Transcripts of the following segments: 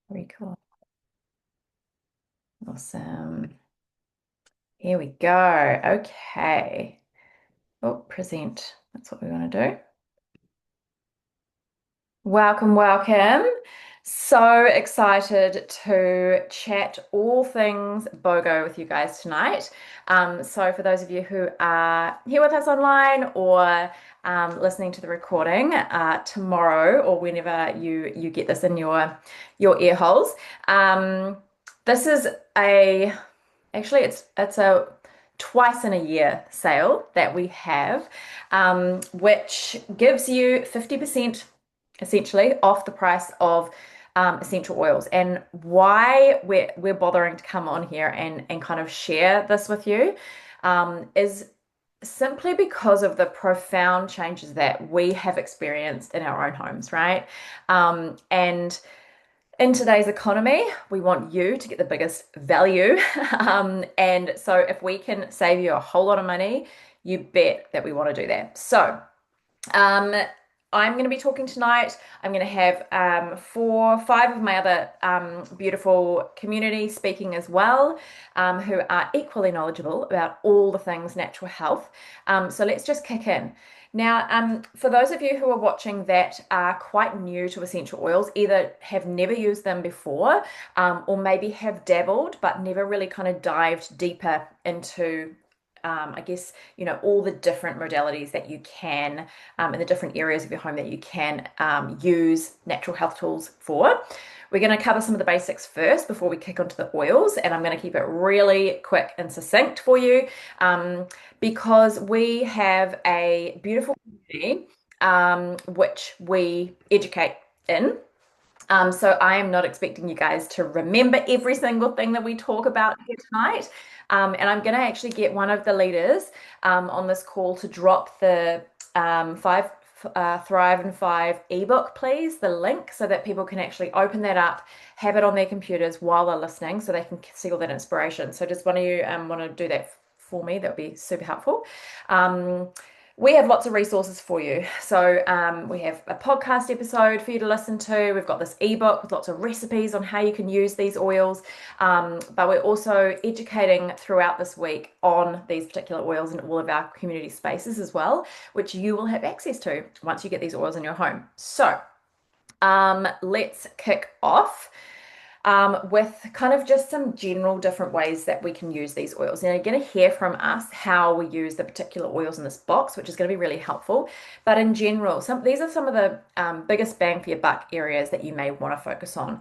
Very cool. Awesome. Here we go. Okay. Oh, present. That's what we want to do. Welcome, welcome. So excited to chat all things BOGO with you guys tonight. So for those of you who are here with us online or listening to the recording tomorrow or whenever you get this in your ear holes, this is a actually it's a twice in a year sale that we have, which gives you 50% essentially off the price of essential oils. And why we're bothering to come on here and kind of share this with you is simply because of the profound changes that we have experienced in our own homes, right? And in today's economy, we want you to get the biggest value. And so if we can save you a whole lot of money, you bet that we want to do that. So um, I'm going to be talking tonight. I'm going to have five of my other beautiful community speaking as well, who are equally knowledgeable about all the things natural health. So let's just kick in. Now, for those of you who are watching that are quite new to essential oils, either have never used them before, or maybe have dabbled but never really kind of dived deeper into I guess, all the different modalities that you can, in the different areas of your home that you can use natural health tools for. We're going to cover some of the basics first before we kick onto the oils, and I'm going to keep it really quick and succinct for you because we have a beautiful community which we educate in. So I am not expecting you guys to remember every single thing that we talk about here tonight. And I'm going to actually get one of the leaders on this call to drop the five Thrive and Five ebook, please, the link so that people can actually open that up, have it on their computers while they're listening so they can see all that inspiration. So does one of you want to do that for me? That would be super helpful. Um, we have lots of resources for you. So we have a podcast episode for you to listen to. We've got this ebook with lots of recipes on how you can use these oils. But we're also educating throughout this week on these particular oils in all of our community spaces as well, which you will have access to once you get these oils in your home. So let's kick off with kind of just some general different ways that we can use these oils. And you're going to hear from us how we use the particular oils in this box, which is going to be really helpful. But in general, these are some of the biggest bang for your buck areas that you may want to focus on.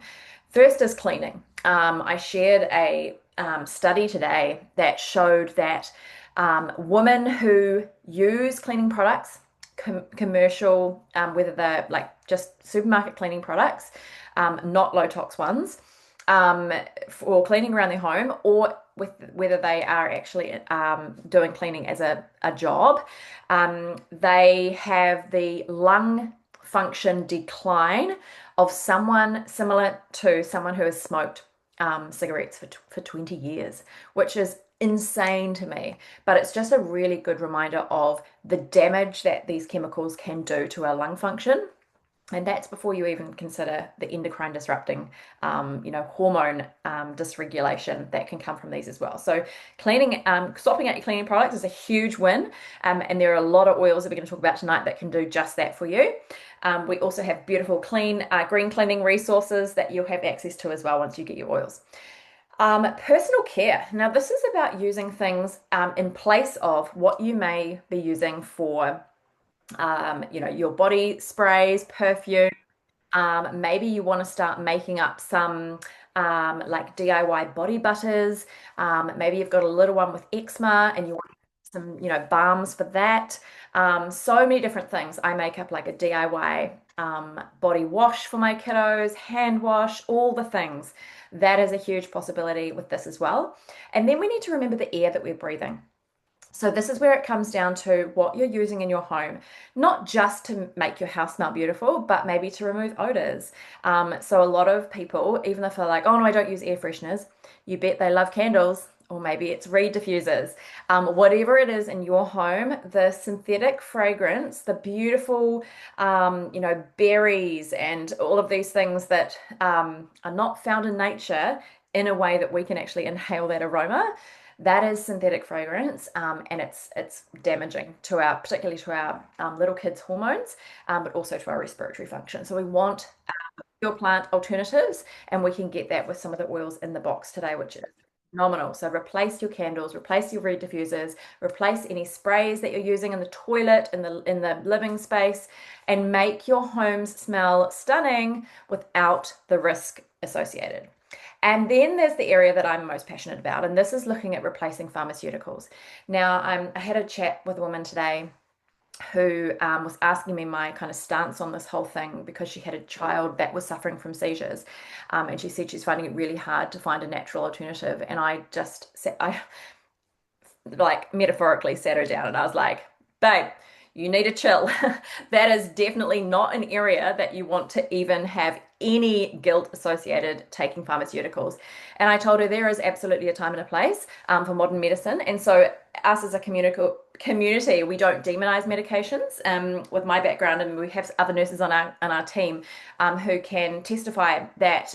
First is cleaning. I shared a study today that showed that women who use cleaning products, commercial, whether they're like just supermarket cleaning products, not low tox ones, for cleaning around their home or with whether they are actually doing cleaning as a job, they have the lung function decline of someone similar to someone who has smoked cigarettes for 20 years, which is insane to me. But it's just a really good reminder of the damage that these chemicals can do to our lung function. And that's before you even consider the endocrine disrupting, hormone dysregulation that can come from these as well. So cleaning, swapping out your cleaning products is a huge win. And there are a lot of oils that we're going to talk about tonight that can do just that for you. We also have beautiful green cleaning resources that you'll have access to as well once you get your oils. Personal care. Now, this is about using things in place of what you may be using for your body sprays, perfume. Maybe you want to start making up some like DIY body butters. Maybe you've got a little one with eczema and you want some, balms for that. So many different things. I make up like a DIY body wash for my kiddos, hand wash, all the things. That is a huge possibility with this as well. And then we need to remember the air that we're breathing. So this is where it comes down to what you're using in your home, not just to make your house smell beautiful, but maybe to remove odors. So a lot of people, even if they're like, oh no, I don't use air fresheners, you bet they love candles or maybe it's reed diffusers. Whatever it is in your home, the synthetic fragrance, the beautiful, berries and all of these things that are not found in nature in a way that we can actually inhale that aroma. That is synthetic fragrance, and it's damaging to our, particularly to our little kids' hormones, but also to our respiratory function. So we want pure plant alternatives, and we can get that with some of the oils in the box today, which is phenomenal. So replace your candles, replace your reed diffusers, replace any sprays that you're using in the toilet, in the living space, and make your homes smell stunning without the risk associated. And then there's the area that I'm most passionate about, and this is looking at replacing pharmaceuticals. Now, I had a chat with a woman today who was asking me my kind of stance on this whole thing because she had a child that was suffering from seizures. And she said she's finding it really hard to find a natural alternative. And I just said, I like metaphorically sat her down and I was like, babe, you need to chill. That is definitely not an area that you want to even have any guilt associated taking pharmaceuticals. And I told her there is absolutely a time and a place for modern medicine. And so us as a community, we don't demonize medications. With my background, and we have other nurses on our team who can testify that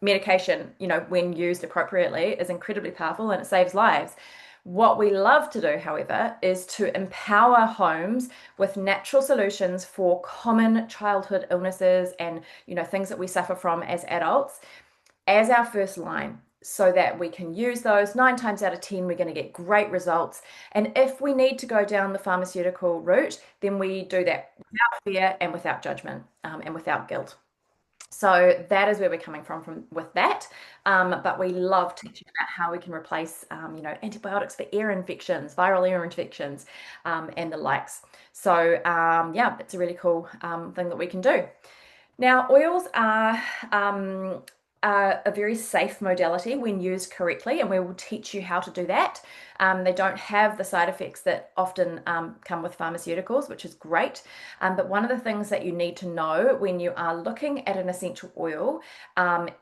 medication, when used appropriately, is incredibly powerful and it saves lives. What we love to do, however, is to empower homes with natural solutions for common childhood illnesses and, things that we suffer from as adults as our first line so that we can use those. 9 times out of 10, we're going to get great results. And if we need to go down the pharmaceutical route, then we do that without fear and without judgment, and without guilt. So that is where we're coming from with that. But we love teaching about how we can replace, antibiotics for ear infections, viral ear infections, and the likes. So yeah, it's a really cool thing that we can do. Now, oils are a very safe modality when used correctly, and we will teach you how to do that. They don't have the side effects that often come with pharmaceuticals, which is great. But one of the things that you need to know when you are looking at an essential oil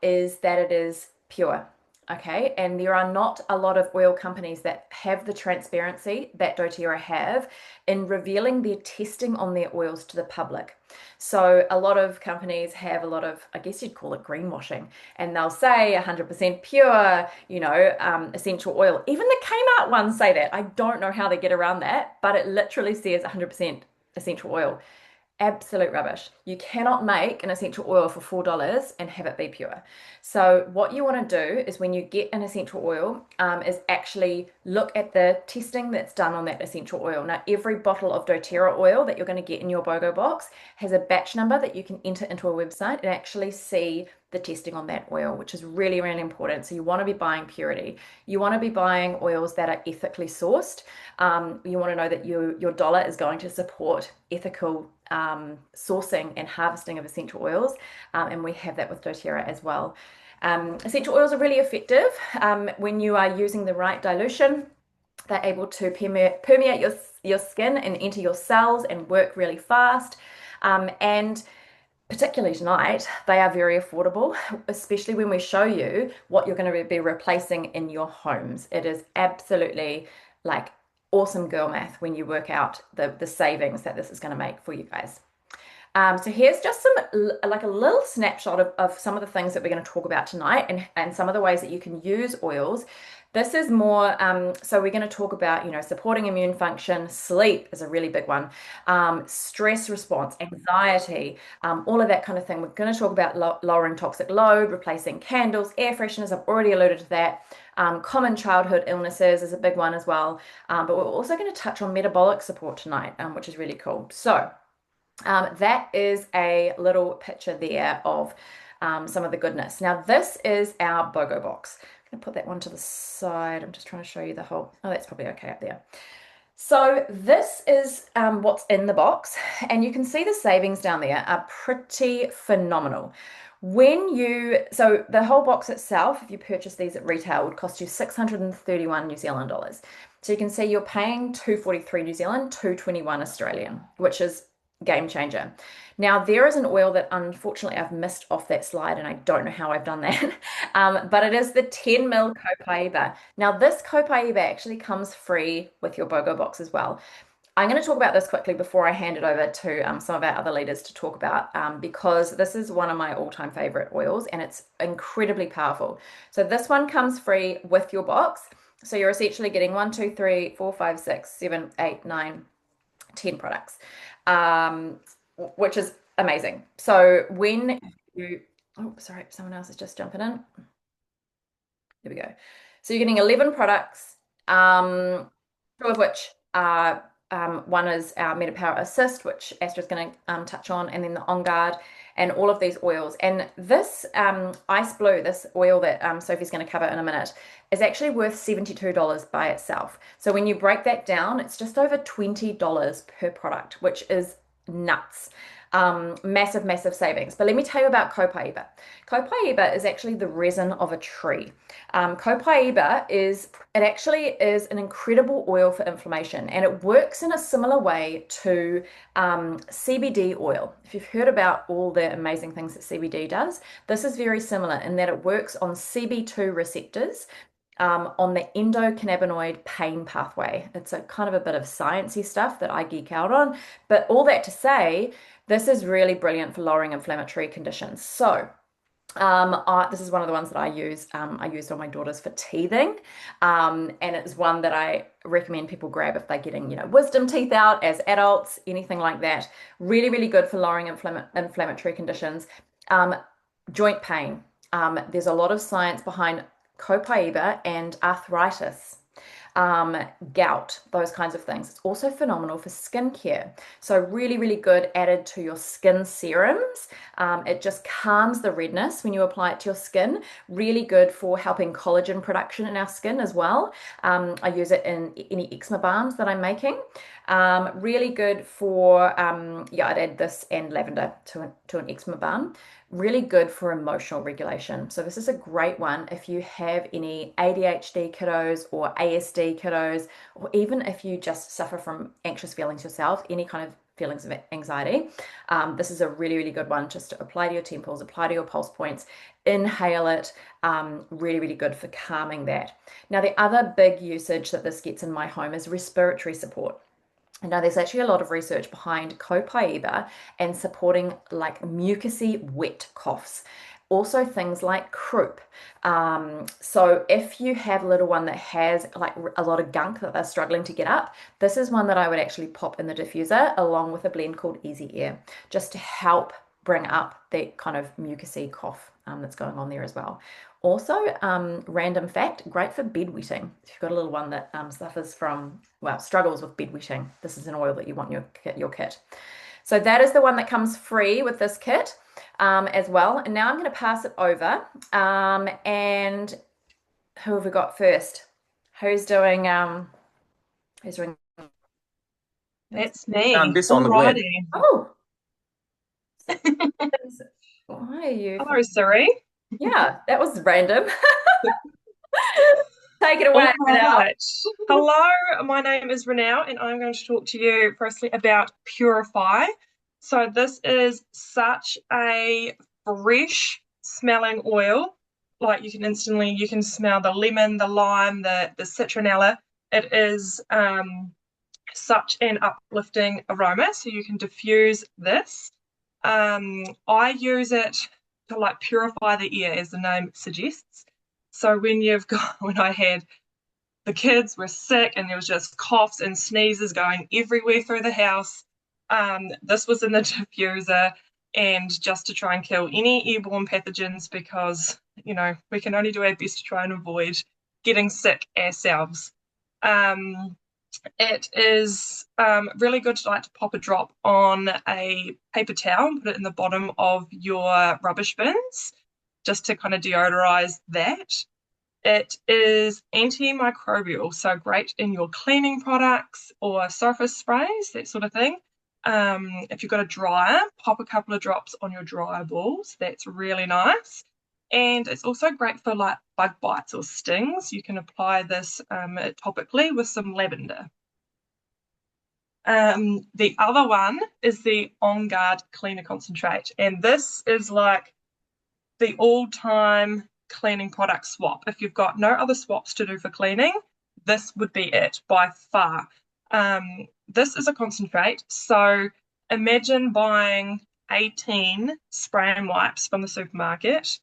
is that it is pure. Okay, and there are not a lot of oil companies that have the transparency that doTERRA have in revealing their testing on their oils to the public. So a lot of companies have a lot of, I guess you'd call it greenwashing, and they'll say 100% pure, essential oil. Even the Kmart ones say that. I don't know how they get around that, but it literally says 100% essential oil. Absolute rubbish. You cannot make an essential oil for $4 and have it be pure. So what you want to do is when you get an essential oil, is actually look at the testing that's done on that essential oil. Now, every bottle of doTERRA oil that you're going to get in your BOGO box has a batch number that you can enter into a website and actually see the testing on that oil, which is really, really important. So you want to be buying purity. You want to be buying oils that are ethically sourced. You want to know that your dollar is going to support ethical sourcing and harvesting of essential oils, and we have that with doTERRA as well. Essential oils are really effective when you are using the right dilution. They're able to permeate your skin and enter your cells and work really fast. And particularly tonight, they are very affordable, especially when we show you what you're going to be replacing in your homes. It is absolutely like awesome girl math when you work out the savings that this is going to make for you guys. So here's just like a little snapshot of some of the things that we're going to talk about tonight and some of the ways that you can use oils. This is more, so we're going to talk about, supporting immune function. Sleep is a really big one. Stress response, anxiety, all of that kind of thing. We're going to talk about lowering toxic load, replacing candles, air fresheners. I've already alluded to that. Common childhood illnesses is a big one as well. But we're also going to touch on metabolic support tonight, which is really cool. So that is a little picture there of some of the goodness. Now, this is our BOGO box. I'm going to put that one to the side. I'm just trying to show you the whole. Oh, that's probably okay up there. So this is what's in the box, and you can see the savings down there are pretty phenomenal. So the whole box itself, if you purchase these at retail, would cost you 631 New Zealand dollars. So you can see you're paying 243 New Zealand, 221 Australian, which is game changer. Now, there is an oil that unfortunately I've missed off that slide, and I don't know how I've done that. But it is the 10 mil copaiba. Now, this copaiba actually comes free with your BOGO box as well. I'm going to talk about this quickly before I hand it over to some of our other leaders to talk about because this is one of my all-time favorite oils and it's incredibly powerful. So this one comes free with your box. So you're essentially getting 1, 2, 3, 4, 5, 6, 7, 8, 9, 10 products, um, which is amazing. So when you, oh, sorry, someone else is just jumping in. There we go. So you're getting 11 products, two of which are one is our Metapower Assist, which Astra's going to touch on, and then the On Guard, and all of these oils. And this Ice Blue, this oil that Sophie's going to cover in a minute, is actually worth $72 by itself. So when you break that down, it's just over $20 per product, which is nuts. Massive, massive savings. But let me tell you about copaiba. Copaiba is actually the resin of a tree. Copaiba it actually is an incredible oil for inflammation, and it works in a similar way to CBD oil. If you've heard about all the amazing things that CBD does, this is very similar in that it works on CB2 receptors. On the endocannabinoid pain pathway. It's a kind of a bit of sciencey stuff that I geek out on, but all that to say, this is really brilliant for lowering inflammatory conditions. So, this is one of the ones that I use. I used on my daughters for teething, and it's one that I recommend people grab if they're getting, wisdom teeth out as adults, anything like that. Really, really good for lowering inflammatory conditions. Joint pain. There's a lot of science behind copaiba and arthritis, gout, those kinds of things. It's also phenomenal for skincare. So really, really good added to your skin serums. It just calms the redness when you apply it to your skin. Really good for helping collagen production in our skin as well. I use it in any eczema balms that I'm making. Really good for, I'd add this and lavender to an eczema balm. Really good for emotional regulation. So this is a great one if you have any ADHD kiddos or ASD kiddos, or even if you just suffer from anxious feelings yourself, any kind of feelings of anxiety. This is a really, really good one just to apply to your temples, apply to your pulse points, inhale it. Really, really good for calming that. Now, the other big usage that this gets in my home is respiratory support. Now, there's actually a lot of research behind copaiba and supporting like mucousy wet coughs. Also, things like croup. So, if you have a little one that has like a lot of gunk that they're struggling to get up, this is one that I would actually pop in the diffuser along with a blend called Easy Air, just to help bring up that kind of mucousy cough that's going on there as well. Also, random fact, great for bedwetting. If you've got a little one that suffers from, well, struggles with bedwetting, this is an oil that you want in your kit. So that is the one that comes free with this kit as well. And now I'm going to pass it over. And who have we got first? Who's doing? Who's doing? That's me. Found this on the web. Alrighty. Oh, why are you? Hello, Siri. Yeah, that was random. Take it All away now. right. Hello, my name is Renelle, and I'm going to talk to you firstly about Purify. So this is such a fresh smelling oil. Like you can smell the lemon, the lime, the citronella. It is such an uplifting aroma, so you can diffuse this. I use it to like purify the air, as the name suggests. So when I had the kids were sick and there was just coughs and sneezes going everywhere through the house, this was in the diffuser, and just to try and kill any airborne pathogens because, we can only do our best to try and avoid getting sick ourselves. It is really good to like to pop a drop on a paper towel and put it in the bottom of your rubbish bins just to kind of deodorize that. It is antimicrobial, so great in your cleaning products or surface sprays, that sort of thing. If you've got a dryer, pop a couple of drops on your dryer balls. That's really nice. And it's also great for like bug bites or stings. You can apply this topically with some lavender. The other one is the On Guard Cleaner Concentrate, and this is like the all-time cleaning product swap. If you've got no other swaps to do for cleaning, this would be it by far. This is a concentrate, so imagine buying 18 spray and wipes from the supermarket.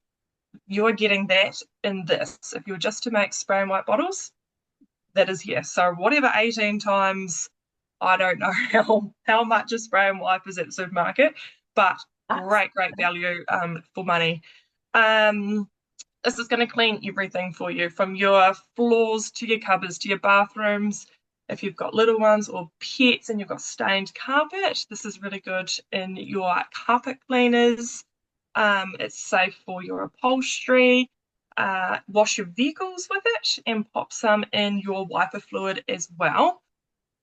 You're getting that in this. If you were just to make spray and wipe bottles, that is here. So whatever 18 times, I don't know how much a spray and wipe is at the supermarket, but Nice. great value for money. Um, this is going to clean everything for you, from your floors to your cupboards to your bathrooms. If you've got little ones or pets and you've got stained carpet, this is really good in your carpet cleaners. It's safe for your upholstery. Wash your vehicles with it and pop some in your wiper fluid as well.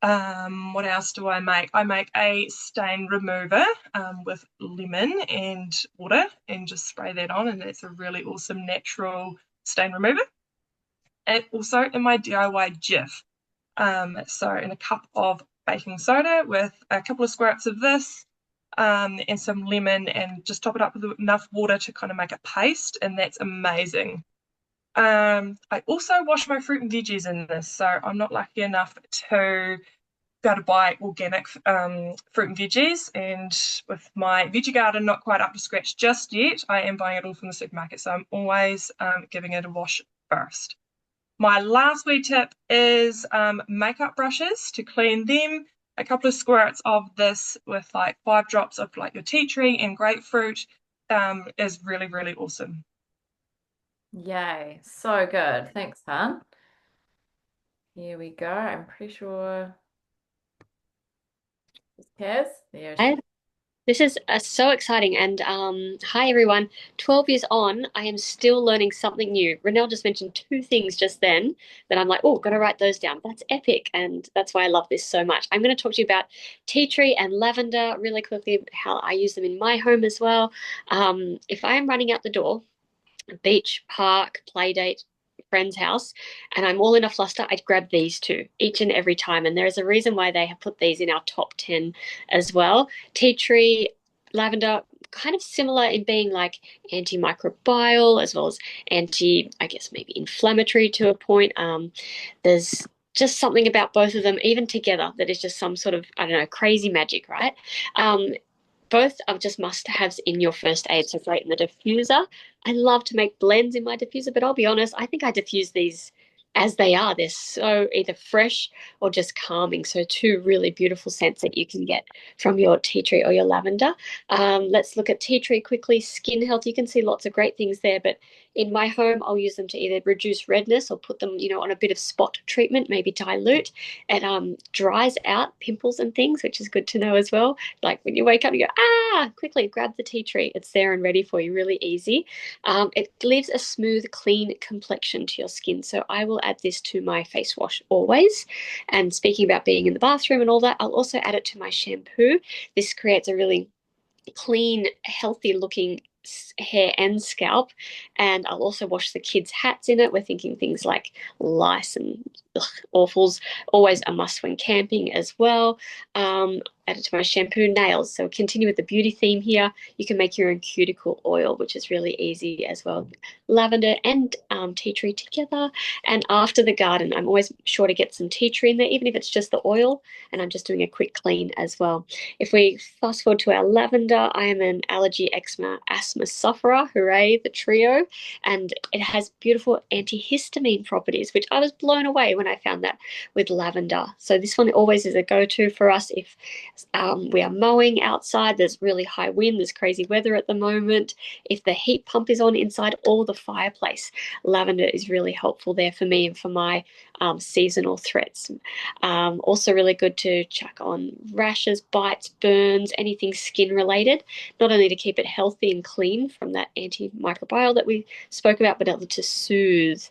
What else do I make? I make a stain remover with lemon and water and just spray that on, and it's a really awesome natural stain remover. And also in my DIY Jif. So in a cup of baking soda with a couple of squirts of this and some lemon, and just top it up with enough water to kind of make a paste, and that's amazing. I also wash my fruit and veggies in this, so I'm not lucky enough to be able to buy organic fruit and veggies. And with my veggie garden not quite up to scratch just yet, I am buying it all from the supermarket, so I'm always giving it a wash first. My last wee tip is makeup brushes to clean them. A couple of squirts of this with like 5 drops of like your tea tree and grapefruit is really awesome. Yay. So good. Thanks, Han. Here we go. I'm pretty sure this cares. There she Hi, is. this is so exciting. And hi, everyone. 12 years on, I am still learning something new. Renelle just mentioned two things just then that I'm like, oh, got to write those down. That's epic. And that's why I love this so much. I'm going to talk to you about tea tree and lavender really quickly, how I use them in my home as well. If I am running out the door, beach, park, play date, friend's house, and I'm all in a fluster, I'd grab these two each and every time. And there is a reason why they have put these in our top 10 as well. Tea tree, lavender, kind of similar in being like antimicrobial as well as anti, I guess, maybe inflammatory to a point. There's just something about both of them, even together, that is just some sort of, I don't know, crazy magic, right? Both are just must-haves in your first aid. So great in the diffuser. I love to make blends in my diffuser, but I'll be honest, I think I diffuse these as they are. They're so either fresh or just calming. So two really beautiful scents that you can get from your tea tree or your lavender. Let's look at tea tree quickly. Skin health. You can see lots of great things there, but in my home, I'll use them to either reduce redness or put them, on a bit of spot treatment, maybe dilute. It dries out pimples and things, which is good to know as well. Like when you wake up, you go, quickly grab the tea tree. It's there and ready for you, really easy. It leaves a smooth, clean complexion to your skin. So I will add this to my face wash always. And speaking about being in the bathroom and all that, I'll also add it to my shampoo. This creates a really clean, healthy looking hair and scalp. And I'll also wash the kids' hats in it. We're thinking things like lice and awfuls, always a must when camping as well. Add it to my shampoo, nails. So continue with the beauty theme here. You can make your own cuticle oil, which is really easy as well. Lavender and tea tree together. And after the garden, I'm always sure to get some tea tree in there, even if it's just the oil. And I'm just doing a quick clean as well. If we fast forward to our lavender, I am an allergy, eczema, asthma sufferer. Hooray, the trio. And it has beautiful antihistamine properties, which I was blown away when I found that with lavender. So this one always is a go-to for us if we are mowing outside, there's really high wind, there's crazy weather at the moment. If the heat pump is on inside or the fireplace, lavender is really helpful there for me and for my seasonal threats. Also really good to chuck on rashes, bites, burns, anything skin related, not only to keep it healthy and clean from that antimicrobial that we spoke about, but also to soothe.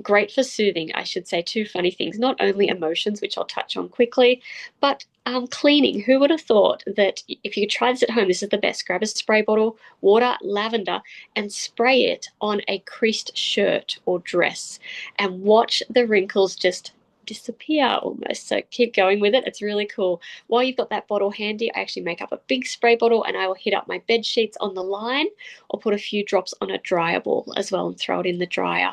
Great for soothing, I should say. Two funny things, not only emotions, which I'll touch on quickly, but cleaning. Who would have thought that if you could try this at home, this is the best. Grab a spray bottle, water, lavender, and spray it on a creased shirt or dress and watch the wrinkles just disappear almost. So keep going with it. It's really cool. While you've got that bottle handy, I actually make up a big spray bottle and I will hit up my bed sheets on the line or put a few drops on a dryer ball as well and throw it in the dryer.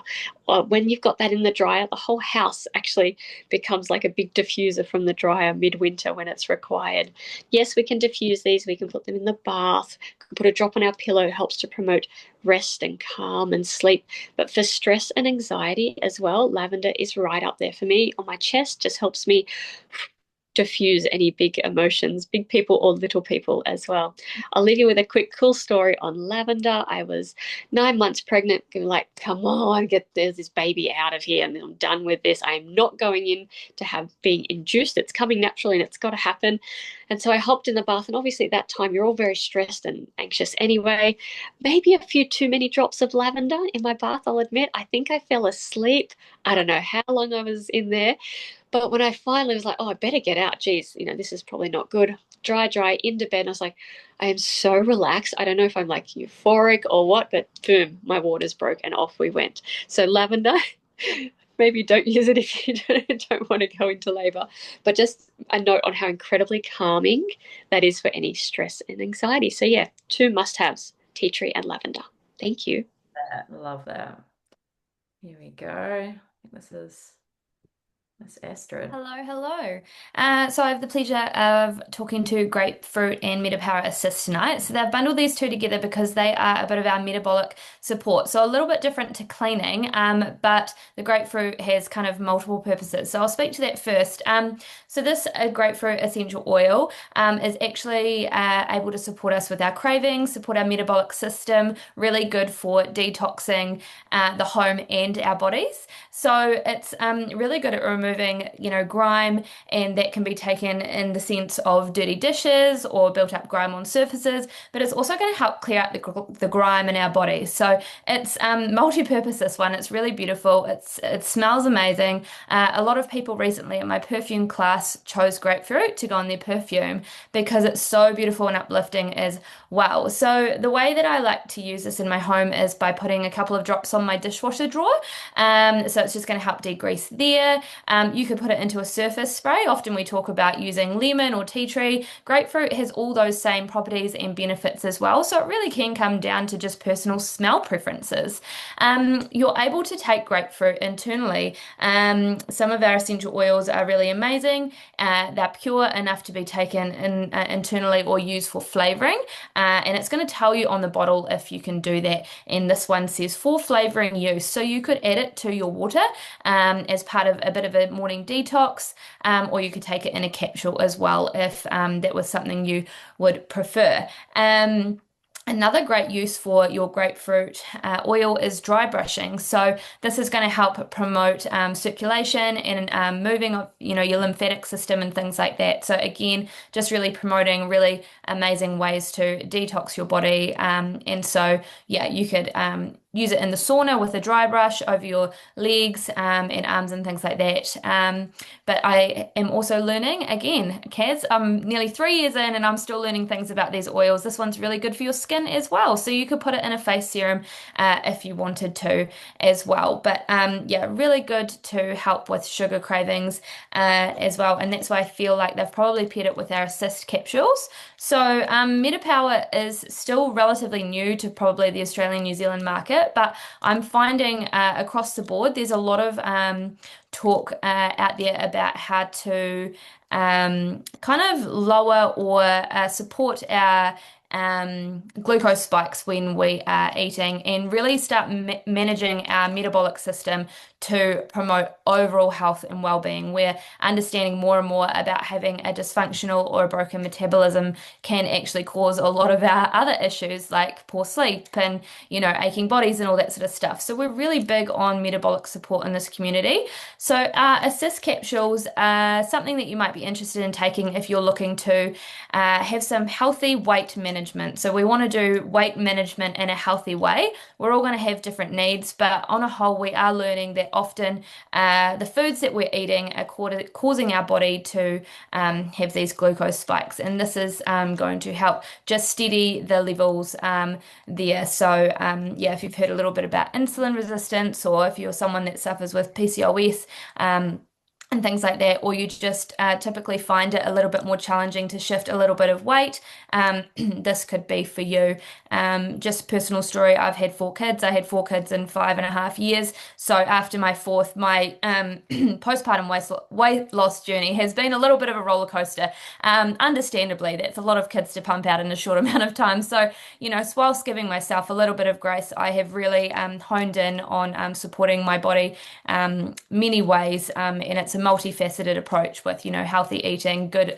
When you've got that in the dryer, the whole house actually becomes like a big diffuser from the dryer midwinter when it's required. Yes, we can diffuse these. We can put them in the bath, put a drop on our pillow, helps to promote rest and calm and sleep. But for stress and anxiety as well, lavender is right up there for me. On my chest, just helps me diffuse any big emotions, big people or little people as well. I'll leave you with a quick cool story on lavender. I was 9 months pregnant, like, come on, get this baby out of here, and I'm done with this. I'm not going in to have being induced. It's coming naturally and it's got to happen. And so I hopped in the bath, and obviously at that time you're all very stressed and anxious anyway. Maybe a few too many drops of lavender in my bath, I'll admit. I think I fell asleep. I don't know how long I was in there. But when I finally was like, oh, I better get out. Geez, this is probably not good. Dry, into bed. And I was like, I am so relaxed. I don't know if I'm like euphoric or what, but boom, my waters broke and off we went. So lavender, maybe don't use it if you don't want to go into labor. But just a note on how incredibly calming that is for any stress and anxiety. So yeah, two must-haves, tea tree and lavender. Thank you. Love that. Here we go. I think this is Miss Astrid. Hello, hello. So I have the pleasure of talking to Grapefruit and MetaPower Assist tonight. So they've bundled these two together because they are a bit of our metabolic support. So a little bit different to cleaning, but the grapefruit has kind of multiple purposes. So I'll speak to that first. So this grapefruit essential oil is actually able to support us with our cravings, support our metabolic system, really good for detoxing the home and our bodies. So it's really good at removing, grime, and that can be taken in the sense of dirty dishes or built up grime on surfaces, but it's also going to help clear out the grime in our bodies. So it's multi-purpose, this one. It's really beautiful. It smells amazing. A lot of people recently in my perfume class chose grapefruit to go on their perfume because it's so beautiful and uplifting as well. So the way that I like to use this in my home is by putting a couple of drops on my dishwasher drawer. So it's just going to help degrease there. You could put it into a surface spray. Often we talk about using lemon or tea tree. Grapefruit has all those same properties and benefits as well. So it really can come down to just personal smell preferences. You're able to take grapefruit internally. Some of our essential oils are really amazing. They're pure enough to be taken internally or used for flavoring. And it's going to tell you on the bottle if you can do that. And this one says for flavoring use. So you could add it to your water as part of a bit of a morning detox, or you could take it in a capsule as well if that was something you would prefer. Another great use for your grapefruit oil is dry brushing. So this is going to help promote circulation and moving of your lymphatic system and things like that. So again, just really promoting really amazing ways to detox your body. And so yeah, you could use it in the sauna with a dry brush over your legs and arms and things like that. But I am also learning, again, Kaz, I'm nearly 3 years in and I'm still learning things about these oils. This one's really good for your skin as well. So you could put it in a face serum if you wanted to as well. But yeah, really good to help with sugar cravings as well. And that's why I feel like they've probably paired it with our Assist capsules. So MetaPower is still relatively new to probably the Australian New Zealand market, but I'm finding across the board there's a lot of talk out there about how to kind of lower or support our glucose spikes when we are eating and really start managing our metabolic system to promote overall health and well-being. We're understanding more and more about having a dysfunctional or a broken metabolism can actually cause a lot of our other issues like poor sleep and aching bodies and all that sort of stuff. So we're really big on metabolic support in this community. So Assist capsules are something that you might be interested in taking if you're looking to have some healthy weight management. So we want to do weight management in a healthy way. We're all going to have different needs, but on a whole, we are learning that often the foods that we're eating are causing our body to have these glucose spikes. And this is going to help just steady the levels there. So yeah, if you've heard a little bit about insulin resistance or if you're someone that suffers with PCOS, and things like that, or you just typically find it a little bit more challenging to shift a little bit of weight, this could be for you. Just personal story, I've had 4 kids. I had 4 kids in 5.5 years. So after my fourth, my postpartum weight loss journey has been a little bit of a roller coaster. Understandably, that's a lot of kids to pump out in a short amount of time. So, whilst giving myself a little bit of grace, I have really honed in on supporting my body many ways, and it's a multifaceted approach with healthy eating, good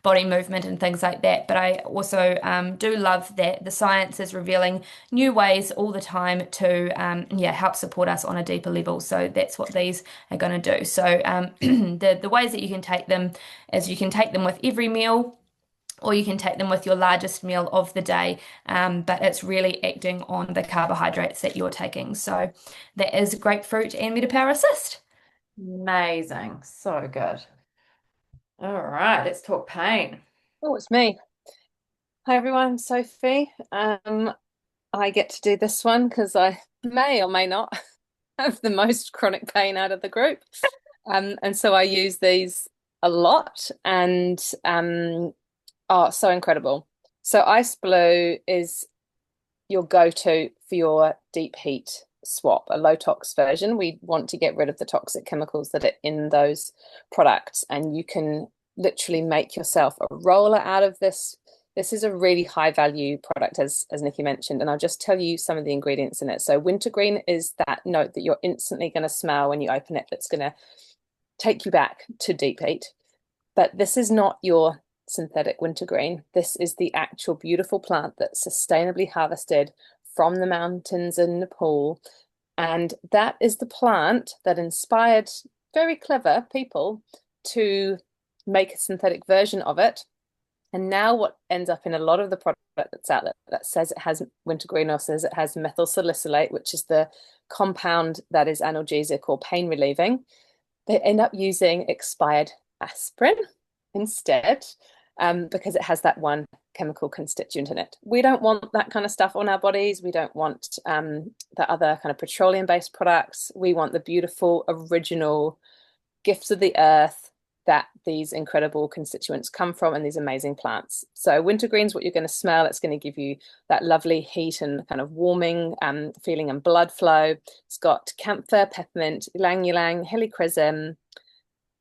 body movement, and things like that. But I also do love that the science is revealing new ways all the time to help support us on a deeper level. So that's what these are going to do. So the ways that you can take them is you can take them with every meal, or you can take them with your largest meal of the day, but it's really acting on the carbohydrates that you're taking. So that is grapefruit and Metapower Assist. Amazing. So good. All right, let's talk pain. Oh, it's me. Hi everyone, I'm Sophie. I get to do this one because I may or may not have the most chronic pain out of the group. And so I use these a lot, and oh, so incredible. So Ice Blue is your go-to for your deep heat swap, a low tox version. We want to get rid of the toxic chemicals that are in those products, and you can literally make yourself a roller out of this. This is a really high value product, as Nikki mentioned, and I'll just tell you some of the ingredients in it. So wintergreen is that note that you're instantly going to smell when you open it, that's going to take you back to deep heat. But this is not your synthetic wintergreen. This is the actual beautiful plant that's sustainably harvested from the mountains in Nepal. And that is the plant that inspired very clever people to make a synthetic version of it. And now what ends up in a lot of the product that's out there that says it has wintergreen or says it has methyl salicylate, which is the compound that is analgesic or pain relieving, they end up using expired aspirin instead, because it has that one chemical constituent in it. We don't want that kind of stuff on our bodies. We don't want the other kind of petroleum-based products. We want the beautiful, original gifts of the earth that these incredible constituents come from, and these amazing plants. So wintergreen's what you're going to smell. It's going to give you that lovely heat and kind of warming feeling and blood flow. It's got camphor, peppermint, ylang ylang, helichrysum,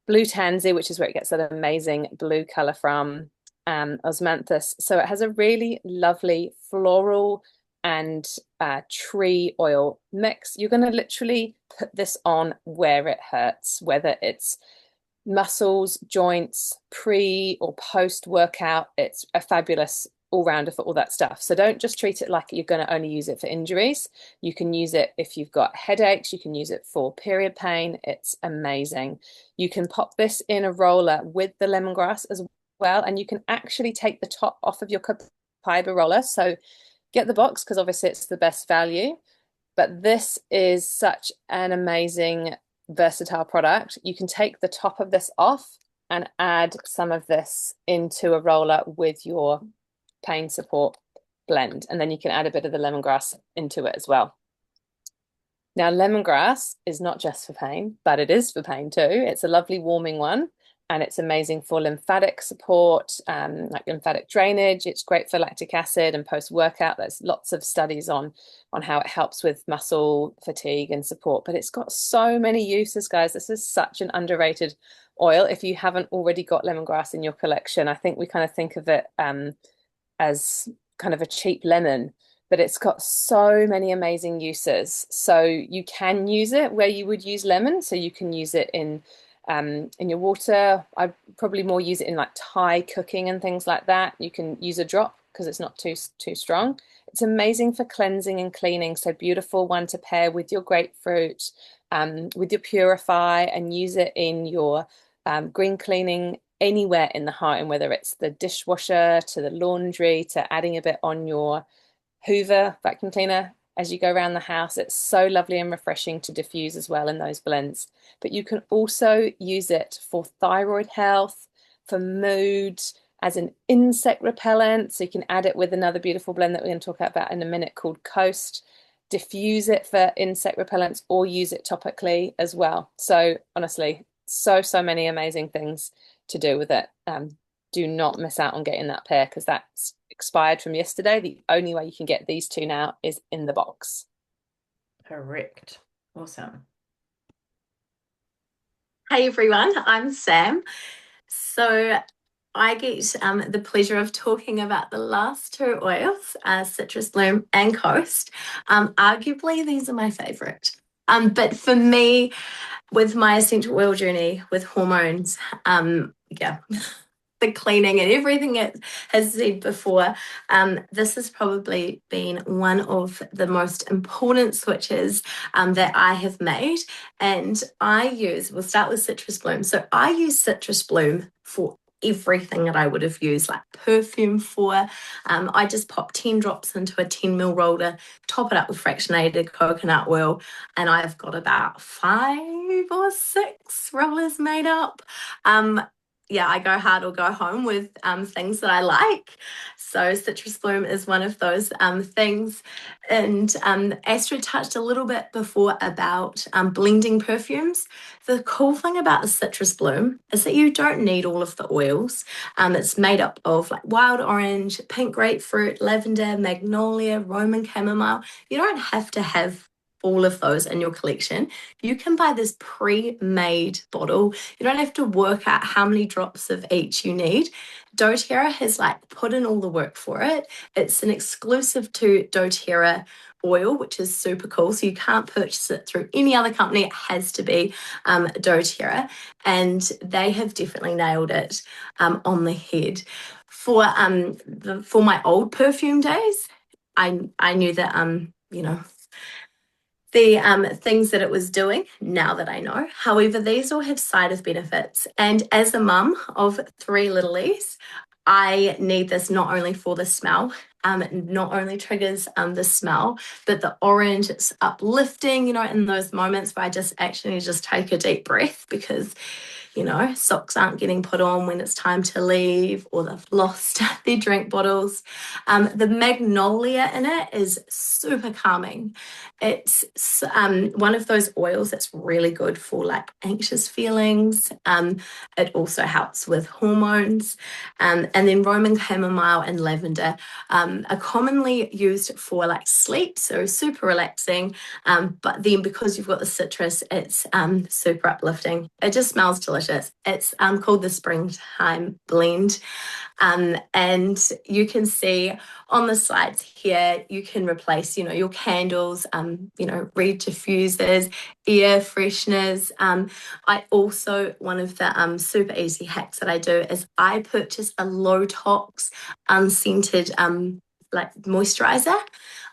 blue tansy, which is where it gets that amazing blue color from, osmanthus. So it has a really lovely floral and tree oil mix. You're going to literally put this on where it hurts, whether it's muscles, joints, pre or post workout. It's a fabulous all-rounder for all that stuff. So don't just treat it like you're going to only use it for injuries. You can use it if you've got headaches. You can use it for period pain. It's amazing. You can pop this in a roller with the lemongrass as well, and you can actually take the top off of your copaiba roller. So get the box because obviously it's the best value, but this is such an amazing versatile product. You can take the top of this off and add some of this into a roller with your pain support blend, and then you can add a bit of the lemongrass into it as well. Now, lemongrass is not just for pain, but it is for pain too. It's a lovely warming one, and it's amazing for lymphatic support, like lymphatic drainage. It's great for lactic acid and post-workout. There's lots of studies on how it helps with muscle fatigue and support, but it's got so many uses, guys. This is such an underrated oil. If you haven't already got lemongrass in your collection, I think we kind of think of it as kind of a cheap lemon, but it's got so many amazing uses. So you can use it where you would use lemon. So you can use it in your water. I'd probably more use it in like Thai cooking and things like that. You can use a drop because it's not too strong. It's amazing for cleansing and cleaning. So beautiful one to pair with your grapefruit, with your Purify, and use it in your green cleaning anywhere in the home, whether it's the dishwasher to the laundry to adding a bit on your Hoover vacuum cleaner as you go around the house. It's so lovely and refreshing to diffuse as well in those blends. But you can also use it for thyroid health, for mood, as an insect repellent. So you can add it with another beautiful blend that we're going to talk about in a minute called Coast. Diffuse it for insect repellents or use it topically as well. So honestly, so many amazing things to do with it. Do not miss out on getting that pair because that's expired from yesterday. The only way you can get these two now is in the box. Correct. Awesome. Hey everyone, I'm Sam. So I get the pleasure of talking about the last two oils, Citrus Bloom and Coast. Arguably, these are my favorite. But for me, with my essential oil journey with hormones, yeah, the cleaning and everything it has said before, this has probably been one of the most important switches that I have made. And we'll start with Citrus Bloom. So I use Citrus Bloom for everything that I would have used, like perfume for. I just pop 10 drops into a 10 ml roller, top it up with fractionated coconut oil, and I've got about 5 or 6 rollers made up. Yeah, I go hard or go home with things that I like. So Citrus Bloom is one of those things. And Astrid touched a little bit before about blending perfumes. The cool thing about the Citrus Bloom is that you don't need all of the oils. It's made up of like wild orange, pink grapefruit, lavender, magnolia, Roman chamomile. You don't have to have all of those in your collection. You can buy this pre-made bottle. You don't have to work out how many drops of each you need. doTERRA has like put in all the work for it. It's an exclusive to doTERRA oil, which is super cool. So you can't purchase it through any other company. It has to be doTERRA, and they have definitely nailed it on the head. For my old perfume days, I knew that the things that it was doing now that I know. However, these all have side benefits. And as a mum of 3 littlies, I need this not only for the smell, it not only triggers the smell, but the orange, it's uplifting, in those moments where I just actually just take a deep breath because socks aren't getting put on when it's time to leave or they've lost their drink bottles. The magnolia in it is super calming. It's one of those oils that's really good for like anxious feelings. It also helps with hormones. And then Roman chamomile and lavender are commonly used for like sleep, so super relaxing. But then because you've got the citrus, it's super uplifting. It just smells delicious. It's called the Springtime Blend. And you can see on the slides here, you can replace, your candles, reed diffusers, air fresheners. One of the super easy hacks that I do is I purchase a low tox, unscented, like moisturizer.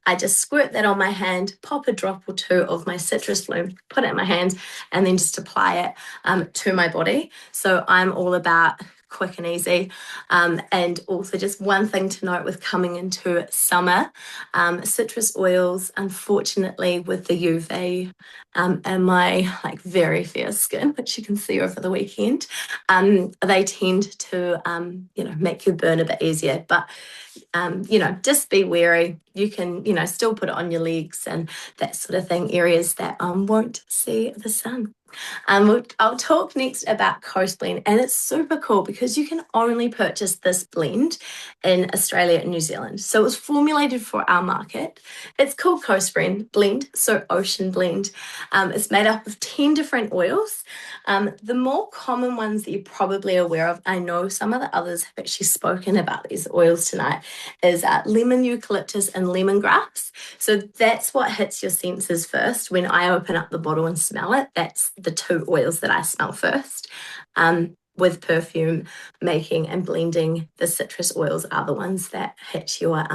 I just squirt that on my hand, pop a drop or two of my Citrus Bloom, put it in my hands, and then just apply it to my body. So I'm all about quick and easy. And also just one thing to note with coming into summer, citrus oils, unfortunately with the UV and my like very fair skin, which you can see over the weekend, they tend to, make you burn a bit easier. But just be wary. You can, still put it on your legs and that sort of thing, areas that won't see the sun. I'll talk next about Coast Blend, and it's super cool because you can only purchase this blend in Australia and New Zealand. So it was formulated for our market. It's called Coast Blend, so ocean blend. It's made up of 10 different oils. The more common ones that you're probably aware of, I know some of the others have actually spoken about these oils tonight, is lemon eucalyptus and lemongrass. So that's what hits your senses first. When I open up the bottle and smell it, that's the 2 oils that I smell first. With perfume making and blending, the citrus oils are the ones that hit your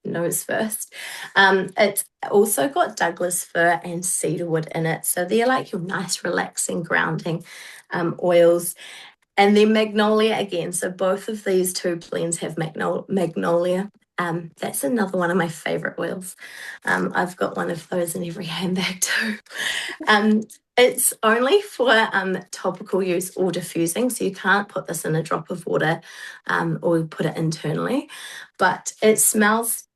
nose first. It's also got Douglas fir and cedarwood in it. So they're like your nice, relaxing, grounding oils. And then magnolia again. So both of these 2 blends have magnolia. That's another one of my favorite oils. I've got one of those in every handbag too. It's only for topical use or diffusing, so you can't put this in a drop of water or put it internally. But it smells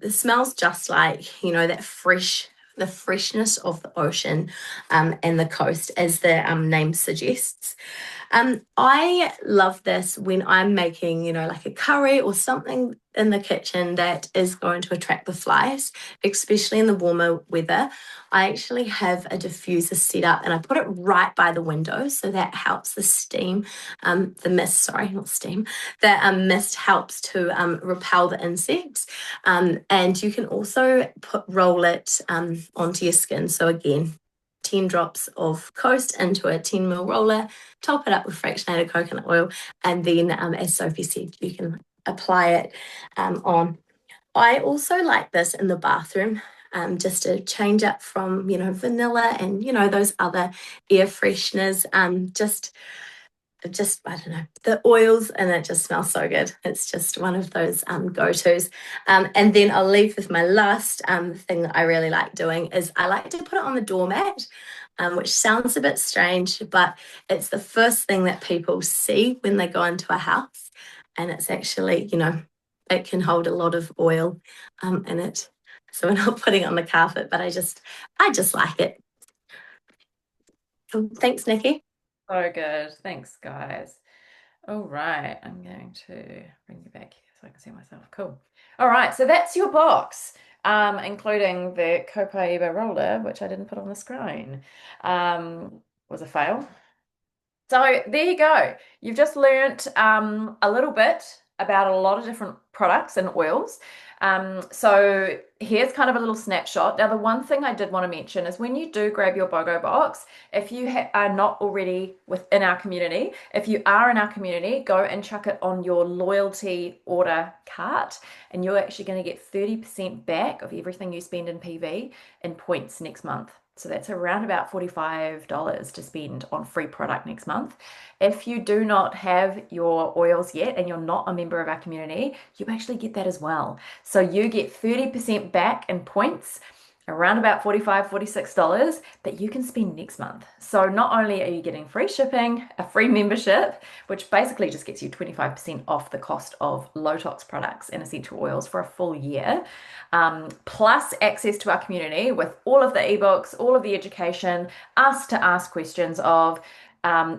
just like, that fresh the freshness of the ocean and the coast, as the name suggests. I love this when I'm making, like a curry or something in the kitchen that is going to attract the flies, especially in the warmer weather. I actually have a diffuser set up and I put it right by the window, so that helps the steam, the mist, sorry, not steam, the mist helps to repel the insects. And you can also roll it onto your skin. So again, 10 drops of Coast into a 10 ml roller, top it up with fractionated coconut oil, and then, as Sophie said, you can apply it on. I also like this in the bathroom, just to change up from, vanilla and, those other air fresheners. Just I don't know, the oils, and it just smells so good. It's just one of those go-tos. And then I'll leave with my last thing that I really like doing is I like to put it on the doormat, which sounds a bit strange, but it's the first thing that people see when they go into a house. And it's actually, it can hold a lot of oil in it. So we're not putting it on the carpet, but I just like it. So thanks, Nikki. So good. Thanks, guys. All right, I'm going to bring you back so I can see myself. Cool. All right, so that's your box, including the Copaiba roller, which I didn't put on the screen. Was a fail. So there you go. You've just learnt a little bit about a lot of different products and oils. So here's kind of a little snapshot. Now, the one thing I did want to mention is when you do grab your BOGO box, if you are not already within our community, if you are in our community, go and chuck it on your loyalty order cart, and you're actually going to get 30% back of everything you spend in PV in points next month. So that's around about $45 to spend on free product next month. If you do not have your oils yet and you're not a member of our community, you actually get that as well. So you get 30% back in points, around about $45, $46 that you can spend next month. So not only are you getting free shipping, a free membership, which basically just gets you 25% off the cost of low tox products and essential oils for a full year, plus access to our community with all of the ebooks, all of the education, us to ask questions of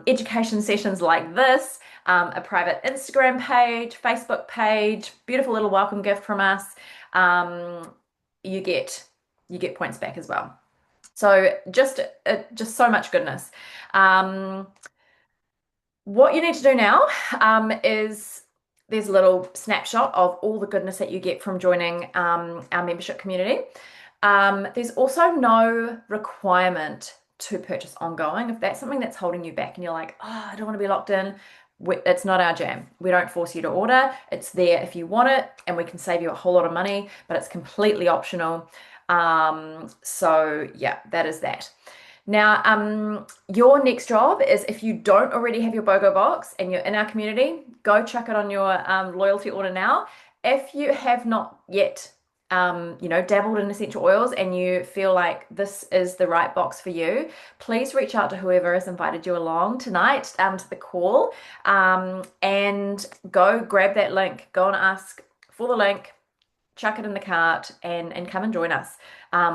education sessions like this, a private Instagram page, Facebook page, beautiful little welcome gift from us. You get points back as well. So just so much goodness. What you need to do now is there's a little snapshot of all the goodness that you get from joining our membership community. There's also no requirement to purchase ongoing. If that's something that's holding you back and you're like, oh, I don't want to be locked in, it's not our jam. We don't force you to order. It's there if you want it, and we can save you a whole lot of money, but it's completely optional. So yeah, that is that. Now, your next job is, if you don't already have your BOGO box and you're in our community, go chuck it on your loyalty order now. If you have not yet dabbled in essential oils and you feel like this is the right box for you, please reach out to whoever has invited you along tonight to the call, and go grab that link. Go and ask for the link, chuck it in the cart, and come and join us.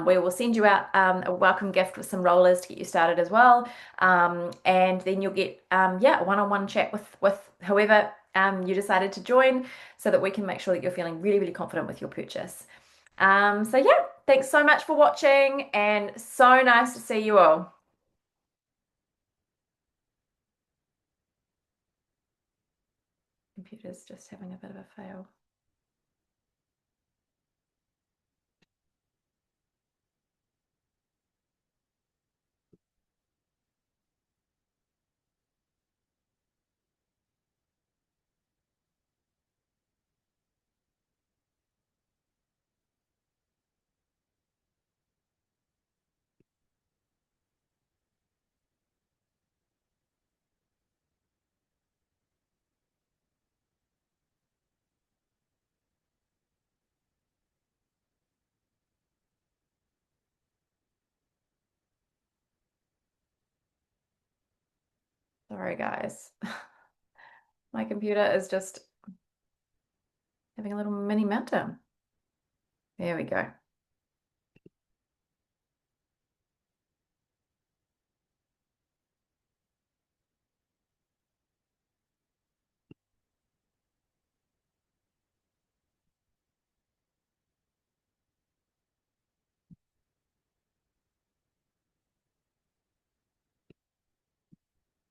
We will send you out a welcome gift with some rollers to get you started as well, and then you'll get a one-on-one chat with whoever you decided to join, so that we can make sure that you're feeling really, really confident with your purchase. So yeah, thanks so much for watching, and so nice to see you all. Computer's just having a bit of a fail. Sorry, guys. My computer is just having a little mini meltdown. There we go.